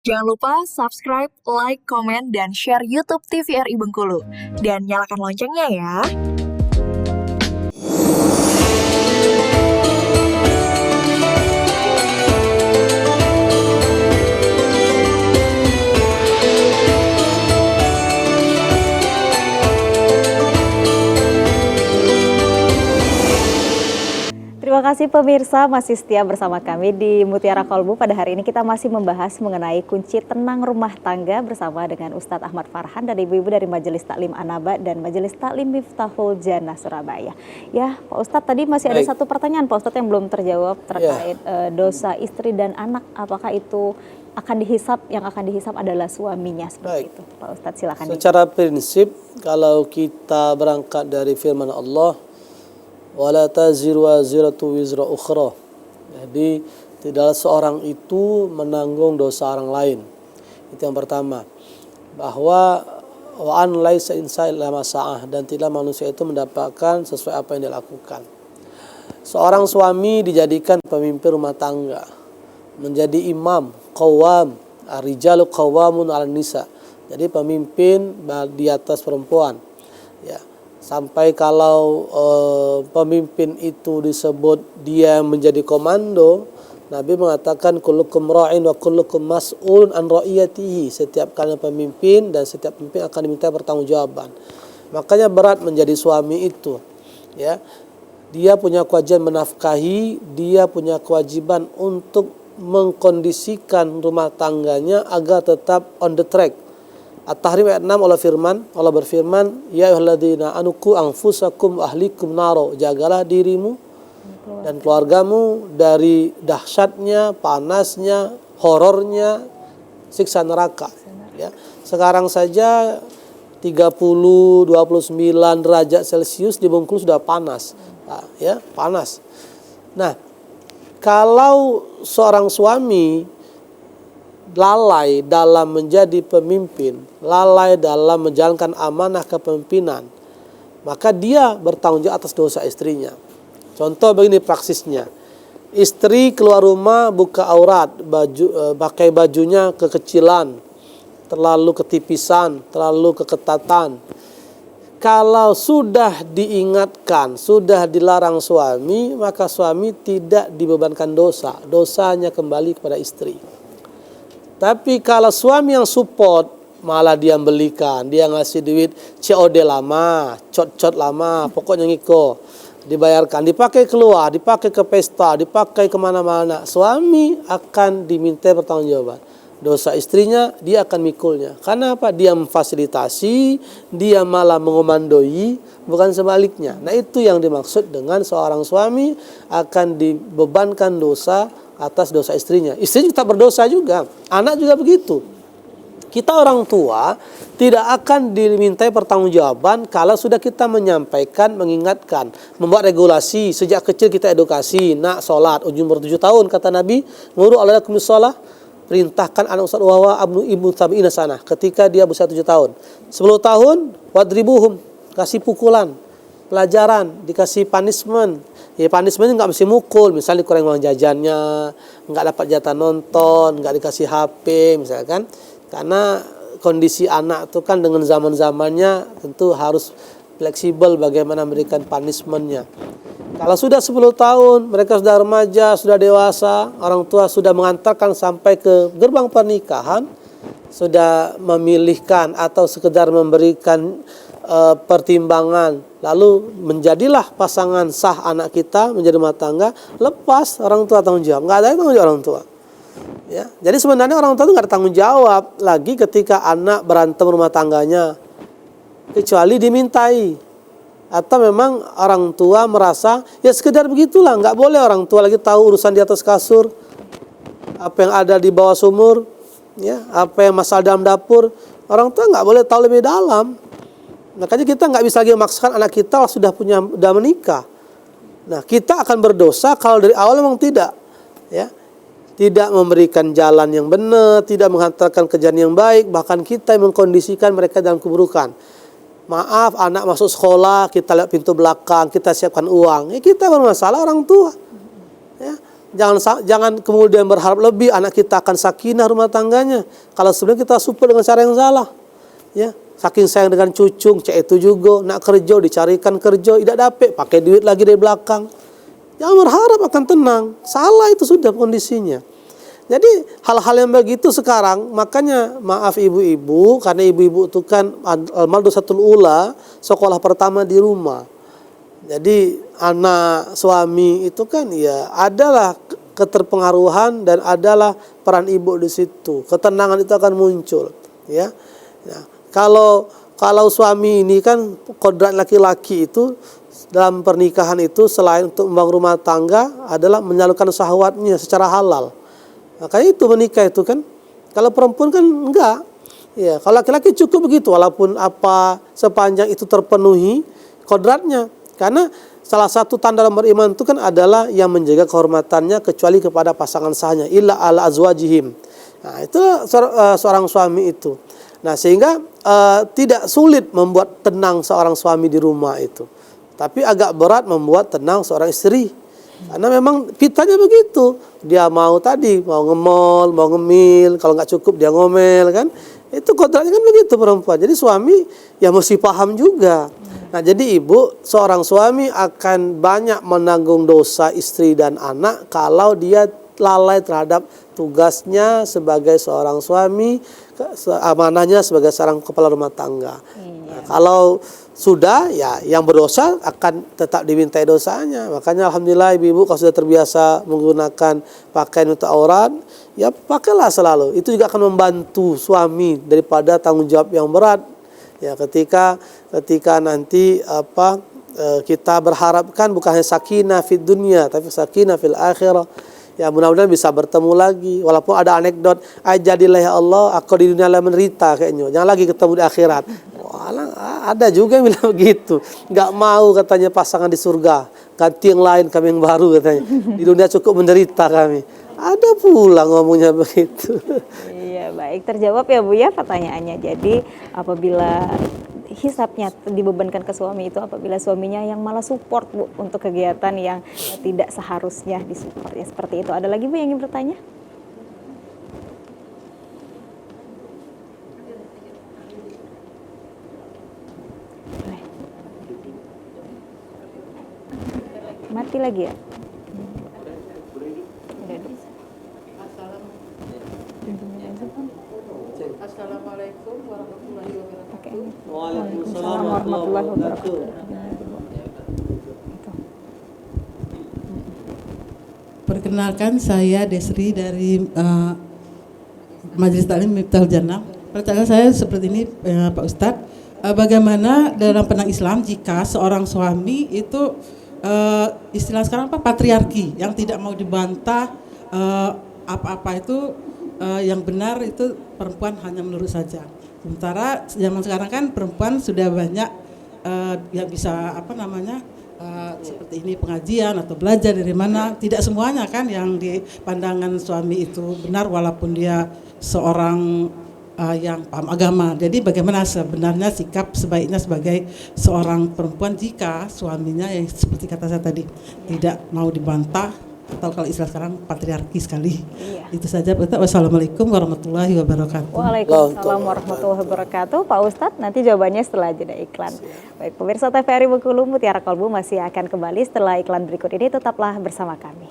Jangan lupa subscribe, like, komen, dan share YouTube TVRI Bengkulu. Dan nyalakan loncengnya ya. Terima kasih pemirsa masih setia bersama kami di Mutiara Kolbu. Pada hari ini kita masih membahas mengenai kunci tenang rumah tangga bersama dengan Ustadz Ahmad Farhan dan ibu-ibu dari Majelis Taklim An-Naba dan Majelis Taklim Miftahul Jannah Surabaya. Ya Pak Ustadz, tadi masih ada satu pertanyaan Pak Ustadz yang belum terjawab terkait dosa istri dan anak. Apakah itu akan dihisap, yang akan dihisap adalah suaminya seperti itu? Pak Ustadz silakan. Secara prinsip kalau kita berangkat dari firman Allah, wala taziru waziratu wizra ukhra. Jadi tidaklah seorang itu menanggung dosa orang lain. Itu yang pertama. Bahwa wa an laisa insan illa ma sa'ah, dan tidak manusia itu mendapatkan sesuai apa yang dia lakukan. Seorang suami dijadikan pemimpin rumah tangga, menjadi imam, qawwam, ar-rijalu qawwamun 'alan nisa. Jadi pemimpin di atas perempuan. Ya. Sampai kalau pemimpin itu disebut dia menjadi komando, Nabi mengatakan kullukum ra'in wa kullukum mas'ulun an ra'iyatihi. Setiap kalian pemimpin dan setiap pemimpin akan diminta pertanggungjawaban. Makanya berat menjadi suami itu, ya. Dia punya kewajiban menafkahi, dia punya kewajiban untuk mengkondisikan rumah tangganya agar tetap on the track. At-Tahrim ayat 6 Allah berfirman, ya ayyuhalladzina anuqu anfusakum wa ahlikum naro. Jagalah dirimu dan keluargamu dari dahsyatnya, panasnya, horornya siksa neraka. Ya. Sekarang saja 29 derajat Celcius di Bengkulu sudah panas. Nah, ya, panas. Nah, kalau seorang suami lalai dalam menjadi pemimpin, lalai dalam menjalankan amanah kepemimpinan, maka dia bertanggung jawab atas dosa istrinya. Contoh begini praksisnya. Istri keluar rumah buka aurat, pakai bajunya kekecilan, terlalu ketipisan, terlalu keketatan. Kalau sudah diingatkan, sudah dilarang suami, maka suami tidak dibebankan dosa. Dosanya kembali kepada istri. Tapi kalau suami yang support, malah dia belikan, dia ngasih duit COD lama, cot lama, pokoknya ngiko, dibayarkan, dipakai keluar, dipakai ke pesta, dipakai kemana-mana, suami akan diminta pertanggungjawaban. Dosa istrinya dia akan mikulnya. Karena apa? Dia memfasilitasi, dia malah mengomandoi, bukan sebaliknya. Nah, itu yang dimaksud dengan seorang suami akan dibebankan dosa atas dosa istrinya. Istri tetap berdosa juga, anak juga begitu. Kita orang tua tidak akan dimintai pertanggungjawaban kalau sudah kita menyampaikan, mengingatkan, membuat regulasi. Sejak kecil kita edukasi, nak sholat, umur 7 tahun kata Nabi, muru alaikum sholat, perintahkan anak ustaz wa abnu ibnu tabi'ina sana, ketika dia berusia 7 tahun. 10 tahun wadribuhum, kasih pukulan, pelajaran, dikasih punishment. Ya, punishment nggak mesti mukul, misalnya kurang uang jajannya, nggak dapat jatah nonton, nggak dikasih HP misalkan. Karena kondisi anak itu kan dengan zaman-zamannya tentu harus fleksibel bagaimana memberikan punishmentnya. Kalau sudah 10 tahun, mereka sudah remaja, sudah dewasa, orang tua sudah mengantarkan sampai ke gerbang pernikahan, sudah memilihkan atau sekedar memberikan pertimbangan, lalu menjadilah pasangan sah anak kita menjadi rumah tangga, lepas orang tua tanggung jawab, nggak ada tanggung jawab orang tua. Ya, jadi sebenarnya orang tua itu nggak ada tanggung jawab lagi ketika anak berantem rumah tangganya, kecuali dimintai, atau memang orang tua merasa ya sekedar begitulah, nggak boleh orang tua lagi tahu urusan di atas kasur, apa yang ada di bawah sumur, ya, apa yang masalah dalam dapur, orang tua nggak boleh tahu lebih dalam. Makanya kita nggak bisa lagi memaksakan anak kita sudah menikah. Nah, kita akan berdosa kalau dari awal memang tidak, ya, tidak memberikan jalan yang benar, tidak menghantarkan kerjaan yang baik, bahkan kita yang mengkondisikan mereka dalam keburukan. Maaf, anak masuk sekolah, kita lihat pintu belakang, kita siapkan uang, ya kita bermasalah orang tua. Ya, Jangan kemudian berharap lebih anak kita akan sakinah rumah tangganya. Kalau sebenarnya kita support dengan cara yang salah. Ya, saking sayang dengan cucung, cek itu juga nak kerja dicarikan kerja, tidak dapat, pakai duit lagi dari belakang. Jangan berharap akan tenang. Salah itu sudah kondisinya. Jadi hal-hal yang begitu sekarang, makanya maaf ibu-ibu, karena ibu-ibu itu kan al-madrasatul ula, sekolah pertama di rumah. Jadi anak suami itu kan ya adalah keterpengaruhan dan adalah peran ibu di situ. Ketenangan itu akan muncul, ya. Nah, kalau suami ini kan kodrat laki-laki itu dalam pernikahan itu selain untuk membangun rumah tangga adalah menyalurkan syahwatnya secara halal. Makanya itu menikah itu kan. Kalau perempuan kan enggak. Ya, kalau laki-laki cukup begitu walaupun apa sepanjang itu terpenuhi kodratnya. Karena salah satu tanda dalam beriman itu kan adalah yang menjaga kehormatannya kecuali kepada pasangan sahnya illa ala azwajihim. Nah, itu seorang suami itu. Nah, sehingga tidak sulit membuat tenang seorang suami di rumah itu. Tapi agak berat membuat tenang seorang istri. Karena memang pitanya begitu. Dia mau ngemol, mau ngemil, kalau nggak cukup dia ngomel kan. Itu kodratnya kan begitu perempuan. Jadi suami ya mesti paham juga. Nah, jadi seorang suami akan banyak menanggung dosa istri dan anak kalau dia lalai terhadap tugasnya sebagai seorang suami, amanahnya sebagai seorang kepala rumah tangga. Nah, kalau sudah, ya yang berdosa akan tetap dimintai dosanya. Makanya alhamdulillah ibu-ibu kalau sudah terbiasa menggunakan pakaian untuk aurat, ya pakailah selalu. Itu juga akan membantu suami daripada tanggung jawab yang berat. Ya, ketika nanti kita berharapkan bukan hanya sakinah fid dunya tapi sakinah fil akhirah. Ya, mudah-mudahan bisa bertemu lagi. Walaupun ada anekdot, jadilah ya Allah aku di dunia lah menderita kayaknya. Jangan lagi ketemu di akhirat. Ada juga yang bilang begitu. Nggak mau katanya pasangan di surga. Ganti yang lain kami yang baru katanya. Di dunia cukup menderita kami. Ada pula ngomongnya begitu. Iya, baik, terjawab ya Bu ya pertanyaannya. Jadi apabila hisapnya dibebankan ke suami itu apabila suaminya yang malah support Bu untuk kegiatan yang tidak seharusnya disupport ya seperti itu. Ada lagi Bu yang ingin bertanya? Mati lagi ya? Assalamualaikum warahmatullahi wabarakatuh. Waalaikumsalam warahmatullahi wabarakatuh. Perkenalkan saya Desri dari Majelis Taklim Miftahul Jannah. Pertanyaan saya seperti ini Pak Ustadz, bagaimana dalam pandangan Islam jika seorang suami itu istilah sekarang patriarki yang tidak mau dibantah apa-apa itu yang benar itu perempuan hanya menurut saja. Sementara zaman sekarang kan perempuan sudah banyak yang bisa seperti ini pengajian atau belajar dari mana. Tidak semuanya kan yang di pandangan suami itu benar walaupun dia seorang yang paham agama. Jadi bagaimana sebenarnya sikap sebaiknya sebagai seorang perempuan jika suaminya yang seperti kata saya tadi tidak mau dibantah atau kalau istilah sekarang patriarki sekali. Iya. Itu saja Pak Ustadz. Wassalamualaikum warahmatullahi wabarakatuh. Waalaikumsalam warahmatullahi wabarakatuh. Pak Ustadz, nanti jawabannya setelah jeda iklan. Baik, pemirsa TVRI Bengkulu, Mutiara Kolbu masih akan kembali setelah iklan berikut ini. Tetaplah bersama kami.